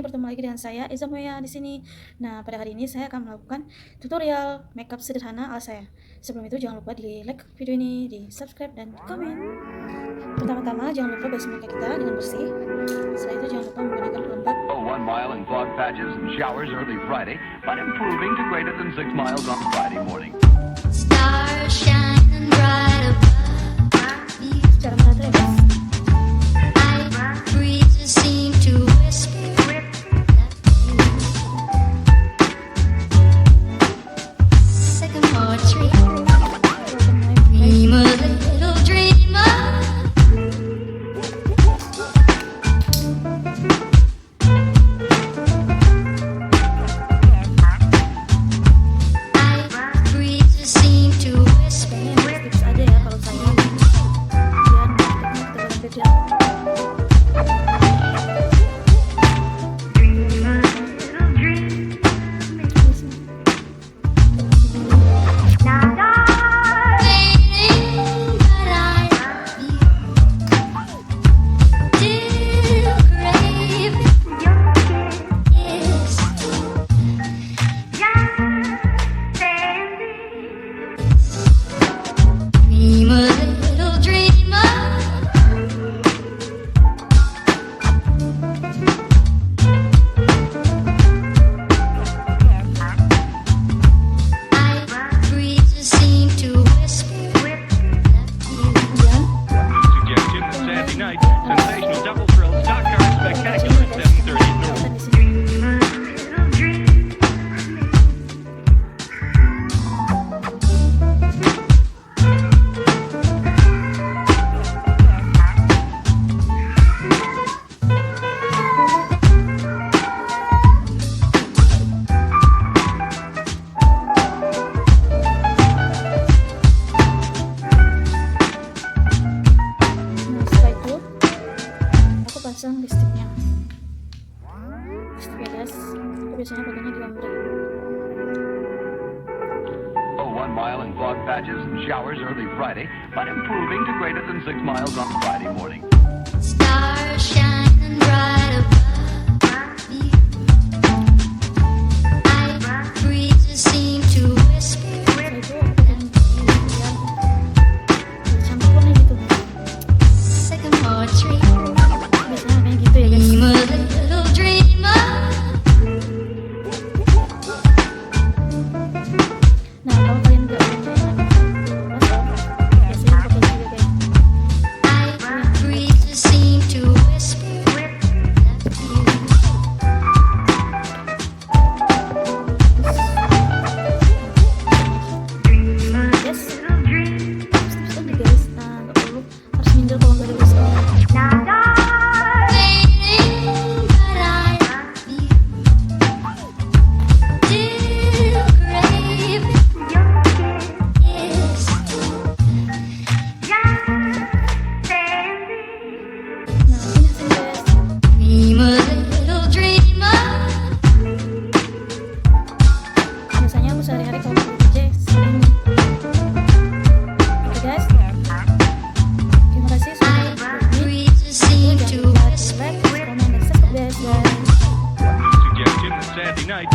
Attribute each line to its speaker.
Speaker 1: bertemu lagi dengan saya Assalamualaikum di sini. Nah, pada hari ini saya akan melakukan tutorial makeup sederhana ala saya. Sebelum itu jangan lupa di like video ini, di subscribe dan komen. Pertama-tama jangan lupa basuh muka kita dengan bersih. Setelah itu jangan lupa menggunakan pelembab.
Speaker 2: 1 mile in fog patches and showers early Friday, but improving to greater than 6 miles on Friday morning.
Speaker 3: Stars shining bright above me.
Speaker 1: Secara merata ya guys.
Speaker 3: Breezes seem to whisper that sycamore tree. Dream a little dreamer. Breezes seem to whisper.
Speaker 1: Tips aja ya kalau saya biar kita beda.
Speaker 2: Sensational double thrill stock car spectacular at 7:30 normal.
Speaker 1: Pasang lipstiknya. Lipstik ya guys, aku biasanya pakainya di laundry.
Speaker 2: 1 mile in fog patches and showers early Friday, but improving to greater than 6 miles on Friday morning.
Speaker 3: Stars shining bright above me. Breezes seem to whisper.
Speaker 1: Itu aku pakai biar cantik warna gitu.
Speaker 3: Sycamore tree.
Speaker 1: Biasanya kayak gitu ya guys.
Speaker 3: Dream a little dreamer.
Speaker 1: Nah, kalau kalian nggak punya yang biasanya pakai juga guys.
Speaker 3: Breezes seem to whisper that you.
Speaker 1: Yes. Tips tadi guys. Nah, nggak perlu harus minder kalau nggak ada lipstik. Nah, ini sih guys.
Speaker 3: Dream a little dreamer.
Speaker 1: Biasanya aku sehari-hari kalau kerja sering. Oke guys. Terima kasih sudah nonton video ini.
Speaker 3: Breezes seem
Speaker 1: Jangan
Speaker 3: to
Speaker 1: lupa
Speaker 3: whisper.
Speaker 1: like, comment, dan subscribe guys. Bye.
Speaker 2: Suggestion Saturday night.